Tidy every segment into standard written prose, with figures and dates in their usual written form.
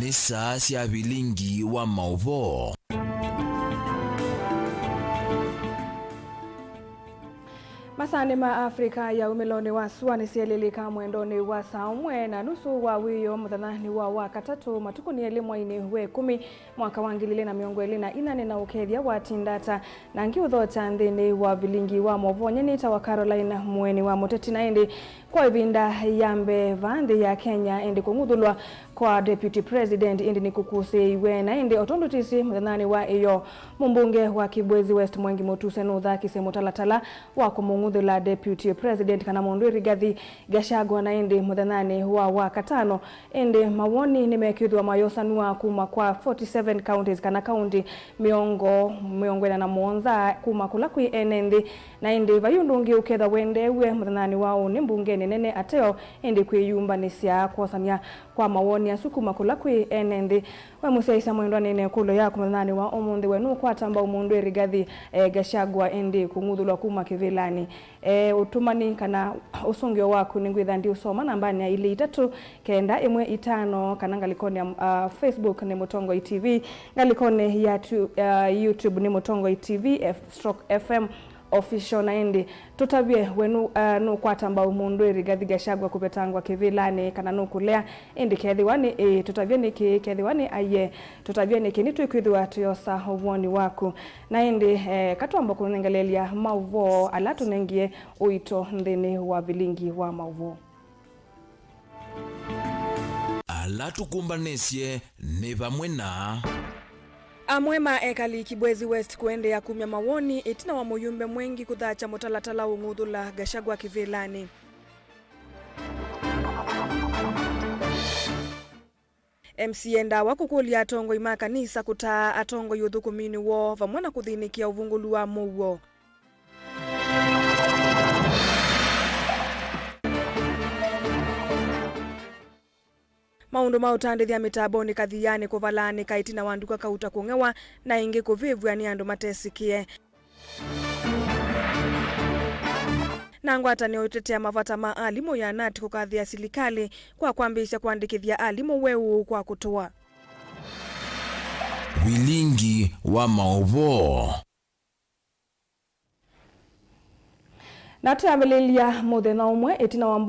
ni saa cia vilingi wa mauvo. Masani ma Afrika ya umeloni wa suani sielelika mwendoni wa saumwe na nusu wa wiyo muthanani wa wakatatu matuku ni elimu ini we 10 mwaka wa 2024 na ukethia wa tindata na ngiutho cha nthini wa vilingi wa movonya nita wa Caroline Mweni wa muteti na indi kwa ivinda yambe vandi ya Kenya indi kunguthulwa kwa deputy president indi ni kukuse iwe na indi otondutisi muthanani wa iyo mumbunge wa Kibwezi West Mwengi Mutuse nutha kisemo talatala wa kumunguthula deputy president kana mundu Rigathi Gachagua na indi muthanani wa wakatano indi mawoni nimekithwa mayosanua kuma kwa 47 counties kana county miongo na monza kuma kula kwi enendi na indi vayundungi uketha wendewe muthanani wao ni mbunge nene ateo indi kwiyumba ni cia kwosania kwa mawoni asukuma kula kwi enendi we musaisa mwendwa nene kulo ya kumuthanani wa omunthi wenu kwatamba umundu Rigathi Gachagua indi kunguthulwa kuma kivilani utumani kana usungio waku ningwitha ndi usoma nambani ya ili 3 kenda 15 kana ngalikoni ya Facebook ni Mutongo TV ngalikoni ya YouTube ni Mutongo TV /FM official na indi tutabie wenu nukwatamba umundu Rigathi Gachagua kupetangwa kivilani kana nukulea indi kethiwani tutabie niki kethiwani aye tutabie niki nitwikithwa tuyosa uvoni waku na indi katwamba kunengelelia mauvo ala tunengie uito nthini wa vilingi wa mauvo ala tukumbanisye ni vamwe na amwema ekali Kibwezi West kuende ya kumya mawoni itina wa muyumbe mwengi kuthacha mutalatala unguthula Gachagua kivilani. MCA Ndawa kukulia atongo ima kanisa kutaa atongo yuthukumini wo vamwana kuthinikia uvungulu wa muwo. Maundu mautandithia mitaboni kathiyani kuvalani kaitina wanduka kauta kungewa na ingi kuvivwa ni andu matesikie. Nangwata ni utetea mavata maalimu ya nati kukathia silikali kwa kwambisha kuandikithia alimu weu kwa kutoa. Vilingi wa mauvo. Natambelelia muthena umwe itina wa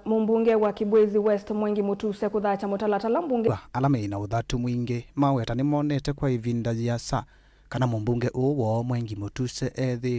mbunge wa Kibwezi West Mwengi Mutuse kuthacha mutalatala mbunge alame ina uthatu mwingi maweta ni monete kwa ivinda ya sa kana mbunge uwo Mwengi Mutuse ethi